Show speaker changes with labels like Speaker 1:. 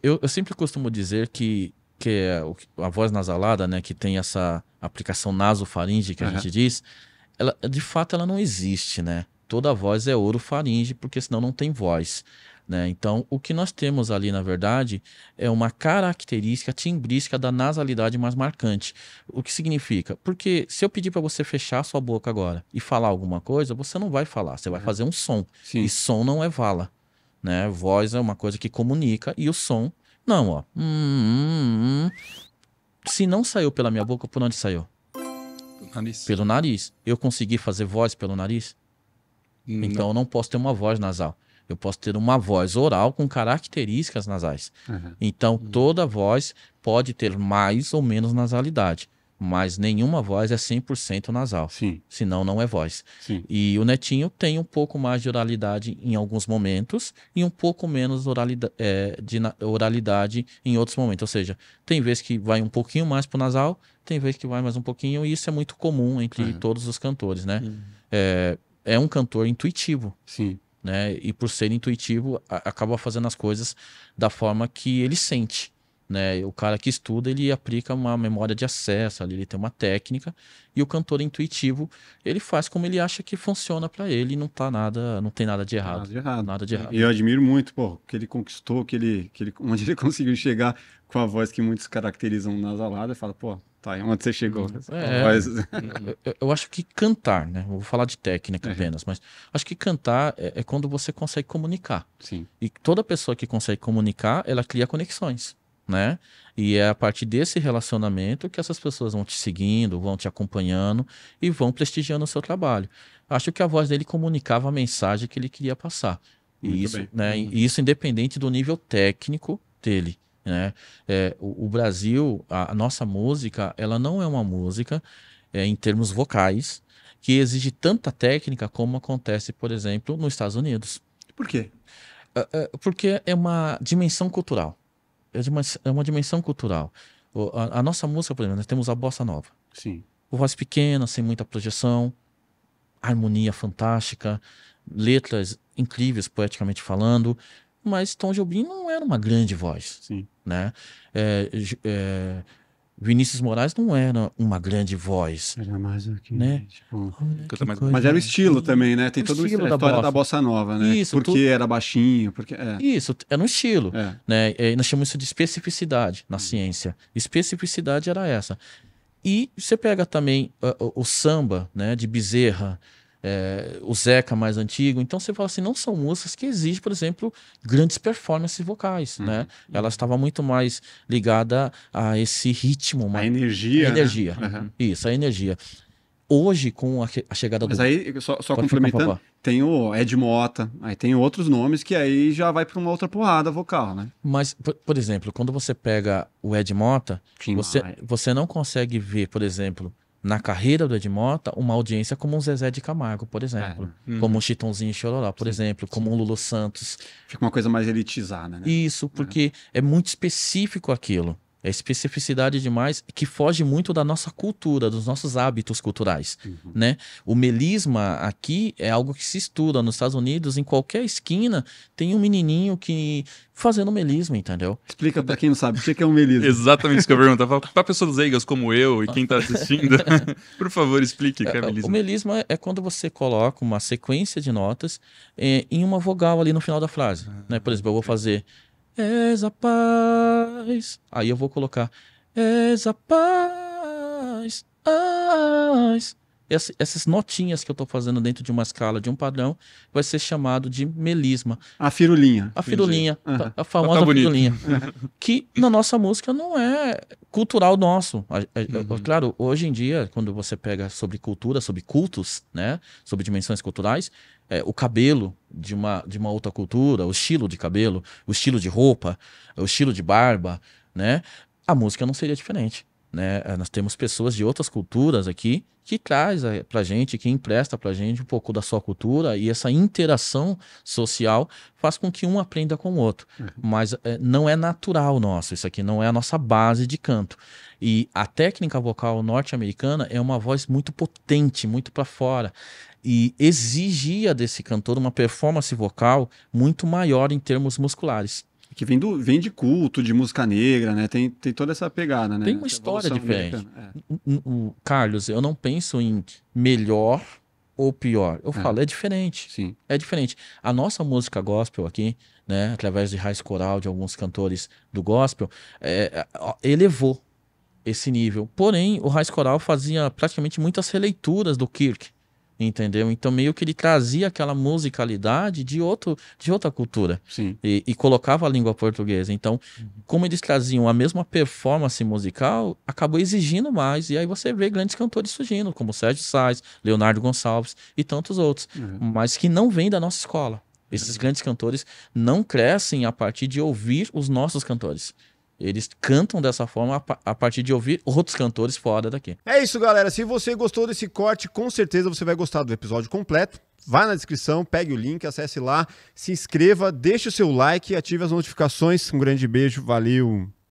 Speaker 1: Eu sempre costumo dizer que a voz nasalada, né, que tem essa aplicação nasofaringe que a gente diz, ela, de fato ela não existe, né? Toda voz é orofaringe, porque senão não tem voz, né? Então, o que nós temos ali, na verdade, é uma característica timbrística da nasalidade mais marcante. O que significa? Porque se eu pedir para você fechar a sua boca agora e falar alguma coisa, você não vai falar, você vai fazer um som.
Speaker 2: Sim.
Speaker 1: E som não é vala, né? Voz é uma coisa que comunica e o som não, ó. Se não saiu pela minha boca, por onde saiu?
Speaker 3: Nariz.
Speaker 1: Pelo nariz. Eu consegui fazer voz pelo nariz? Então eu não posso ter uma voz nasal. Eu posso ter uma voz oral com características nasais. Então toda voz pode ter mais ou menos nasalidade. Mas nenhuma voz é 100% nasal.
Speaker 2: Sim.
Speaker 1: Senão não é voz.
Speaker 2: Sim.
Speaker 1: E o Netinho tem um pouco mais de oralidade em alguns momentos e um pouco menos oralidade em outros momentos. Ou seja, tem vezes que vai um pouquinho mais pro nasal, tem vezes que vai mais um pouquinho, e isso é muito comum entre todos os cantores, né? É um cantor intuitivo.
Speaker 2: Sim.
Speaker 1: Né? E por ser intuitivo, acaba fazendo as coisas da forma que ele sente. Né? O cara que estuda, ele aplica uma memória de acesso, ali ele tem uma técnica, e o cantor intuitivo, ele faz como ele acha que funciona para ele, e não tem nada de errado. Nada de errado.
Speaker 2: E eu admiro muito, pô, que ele conquistou, onde ele conseguiu chegar com a voz que muitos caracterizam nasalada, e fala, pô, tá, onde você chegou?
Speaker 1: Eu acho que cantar, né? Eu vou falar de técnica apenas, mas acho que cantar é quando você consegue comunicar.
Speaker 2: Sim.
Speaker 1: E toda pessoa que consegue comunicar, ela cria conexões. Né? E é a partir desse relacionamento que essas pessoas vão te seguindo, vão te acompanhando e vão prestigiando o seu trabalho. Acho que a voz dele comunicava a mensagem que ele queria passar. E isso, né? E isso independente do nível técnico dele. Né? O Brasil, a nossa música, ela não é uma música em termos vocais que exige tanta técnica como acontece, por exemplo, nos Estados Unidos.
Speaker 2: Por quê?
Speaker 1: Porque é uma dimensão cultural. É uma dimensão cultural. A nossa música, por exemplo, nós temos a bossa nova.
Speaker 2: Sim.
Speaker 1: Voz pequena, sem muita projeção, harmonia fantástica, letras incríveis, poeticamente falando, mas Tom Jobim não era uma grande voz.
Speaker 2: Sim.
Speaker 1: Né? Vinícius Moraes não era uma grande voz.
Speaker 2: Era mais aqui,
Speaker 1: né?
Speaker 2: Tipo... Mas era o estilo também, né? Tem toda uma história da bossa nova, né?
Speaker 1: Isso,
Speaker 2: porque era baixinho, porque...
Speaker 1: Isso, era um estilo. Né? Nós chamamos isso de especificidade na ciência. Especificidade era essa. E você pega também o samba, né, de Bezerra, o Zeca mais antigo. Então você fala assim, não são músicas que exigem, por exemplo, grandes performances vocais, né? Ela estava muito mais ligada a esse ritmo.
Speaker 2: A energia.
Speaker 1: A energia.
Speaker 2: Né?
Speaker 1: Isso, a energia. Hoje, com a chegada
Speaker 2: Mas aí, só complementando, tem o Ed Mota, aí tem outros nomes que aí já vai para uma outra porrada vocal, né?
Speaker 1: Mas, por exemplo, quando você pega o Ed Mota, você não consegue ver, por exemplo, na carreira do Ed Mota, uma audiência como um Zezé de Camargo, por exemplo. Como um Chitãozinho e Chororó, por exemplo. Como um Lulu Santos.
Speaker 2: Fica uma coisa mais elitizada, né?
Speaker 1: Isso, porque é muito específico aquilo. É especificidade demais que foge muito da nossa cultura, dos nossos hábitos culturais, né? O melisma aqui é algo que se estuda nos Estados Unidos, em qualquer esquina tem um menininho que fazendo melisma, entendeu?
Speaker 2: Explica pra quem não sabe, o que é um melisma?
Speaker 3: Exatamente isso que eu perguntava. Pra pessoas leigas como eu e quem tá assistindo, por favor, explique o que é melisma.
Speaker 1: O melisma é quando você coloca uma sequência de notas em uma vogal ali no final da frase, né? Por exemplo, eu vou fazer... És a paz. Aí eu vou colocar és a paz. Essas notinhas que eu estou fazendo dentro de uma escala, de um padrão, vai ser chamado de melisma.
Speaker 2: A firulinha.
Speaker 1: A firulinha. A famosa firulinha. Que na nossa música não é cultural nosso. Claro, hoje em dia, quando você pega sobre cultura, sobre cultos, né, sobre dimensões culturais, o cabelo de uma outra cultura, o estilo de cabelo, o estilo de roupa, o estilo de barba, né? A música não seria diferente, né? Nós temos pessoas de outras culturas aqui que traz pra gente, que empresta pra gente um pouco da sua cultura, e essa interação social faz com que um aprenda com o outro. Mas não é natural nosso, isso aqui não é a nossa base de canto. E a técnica vocal norte-americana é uma voz muito potente, muito para fora. E exigia desse cantor uma performance vocal muito maior em termos musculares.
Speaker 2: Que vem de culto, de música negra, né? Tem toda essa pegada, né?
Speaker 1: Tem uma
Speaker 2: Essa
Speaker 1: história
Speaker 2: evolução
Speaker 1: diferente.
Speaker 2: americana.
Speaker 1: Carlos, eu não penso em melhor ou pior. Eu falo, é diferente.
Speaker 2: Sim.
Speaker 1: É diferente. A nossa música gospel aqui, né, através de raiz coral de alguns cantores do gospel, elevou esse nível. Porém, o raiz coral fazia praticamente muitas releituras do Kirk, entendeu? Então meio que ele trazia aquela musicalidade de outra cultura.
Speaker 2: Sim.
Speaker 1: E colocava a língua portuguesa. Então, como eles traziam a mesma performance musical, acabou exigindo mais. E aí você vê grandes cantores surgindo, como Sérgio Sás, Leonardo Gonçalves e tantos outros, mas que não vêm da nossa escola. Esses grandes cantores não crescem a partir de ouvir os nossos cantores. Eles cantam dessa forma a partir de ouvir outros cantores fora daqui.
Speaker 4: É isso, galera. Se você gostou desse corte, com certeza você vai gostar do episódio completo. Vai na descrição, pegue o link, acesse lá, se inscreva, deixe o seu like e ative as notificações. Um grande beijo, valeu!